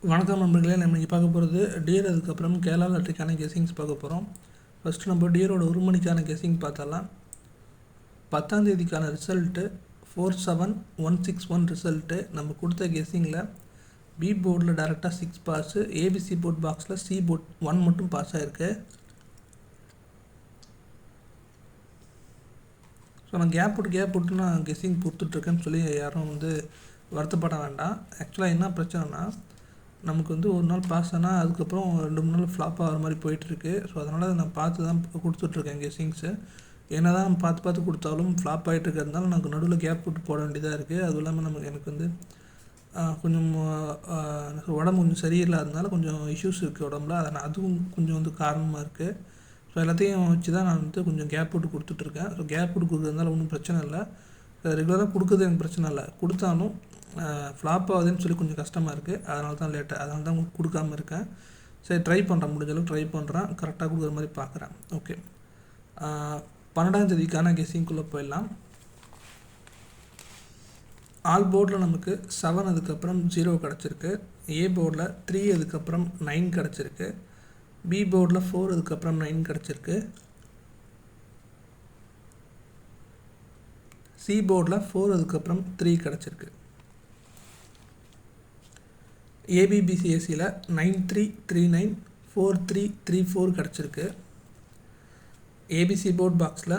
வணக்கம் நண்பர்களே, நம்ம இன்றைக்கி பார்க்க போகிறது டியர். அதுக்கப்புறம் கேரளா லாட்ரிக்கான கெஸிங்ஸ் பார்க்க போகிறோம். ஃபஸ்ட்டு நம்ம டியரோட 1 மணிக்கான கெஸிங் பார்த்தலாம். 10ஆம் தேதிக்கான ரிசல்ட்டு 47161 ரிசல்ட்டு. நம்ம கொடுத்த கெஸிங்கில் பி போர்டில் டேரெக்டாக 6 பாஸு, ஏபிசி போர்ட் பாக்ஸில் சி போர்ட் 1 மட்டும் பாஸ் ஆகிருக்கு. ஸோ நான் கேப் விட்டு நான் கெஸிங் கொடுத்துட்ருக்கேன்னு சொல்லி யாரும் வருத்தப்பட வேண்டாம். ஆக்சுவலாக என்ன பிரச்சனைனா, நமக்கு ஒரு நாள் பாஸ் ஆனால் அதுக்கப்புறம் 2-3 நாள் ஃப்ளாப் ஆகிற மாதிரி போயிட்டுருக்கு. ஸோ அதனால் நான் பார்த்து தான் கொடுத்துட்ருக்கேன் கெஸிங்ஸு. என்ன தான் நம்ம பார்த்து கொடுத்தாலும் ஃப்ளாப் ஆகிட்டு இருக்கிறதுனால நமக்கு நடுவில் கேப் விட்டு போட வேண்டியதாக இருக்குது. அதுவும் இல்லாமல் எனக்கு கொஞ்சம் உடம்பு கொஞ்சம் சரியில்லாததுனால கொஞ்சம் இஷ்யூஸ் இருக்குது உடம்புல. அதனால் அதுவும் கொஞ்சம் காரணமாக இருக்குது. ஸோ எல்லாத்தையும் வச்சு தான் நான் கொஞ்சம் கேப் விட்டு கொடுத்துட்ருக்கேன். ஸோ கேப் விட்டு கொடுக்குறதுனால ஒன்றும் பிரச்சனை இல்லை. ரெகுலராக கொடுக்குறது எனக்கு பிரச்சனை இல்லை. கொடுத்தாலும் ஃப்ளாப் ஆகுதுன்னு சொல்லி கொஞ்சம் கஷ்டமாக இருக்குது. அதனால தான் அதனால தான் கொடுக்காமல் இருக்கேன். சரி, ட்ரை பண்ணுறேன், முடிஞ்ச அளவுக்கு ட்ரை பண்ணுறேன், கரெக்டாக கொடுக்குற மாதிரி பார்க்குறேன். ஓகே, 12ஆம் தேதிக்கான கெஸிங்குள்ளே போயிடலாம். ஆல் போர்டில் நமக்கு 7 அதுக்கப்புறம் 0 கிடச்சிருக்கு. ஏ போர்டில் 3 அதுக்கப்புறம் 9 கிடச்சிருக்கு. பி போர்டில் 4 அதுக்கப்புறம் 9 கிடச்சிருக்கு. சி போர்டில் 4 அதுக்கப்புறம் 3 கிடச்சிருக்கு. ஏபிபிசிஎஸ்சியில் 9339 4334 கிடச்சிருக்கு. ஏபிசி போர்ட் பாக்ஸில்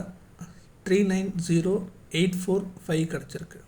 390845 கிடச்சிருக்கு.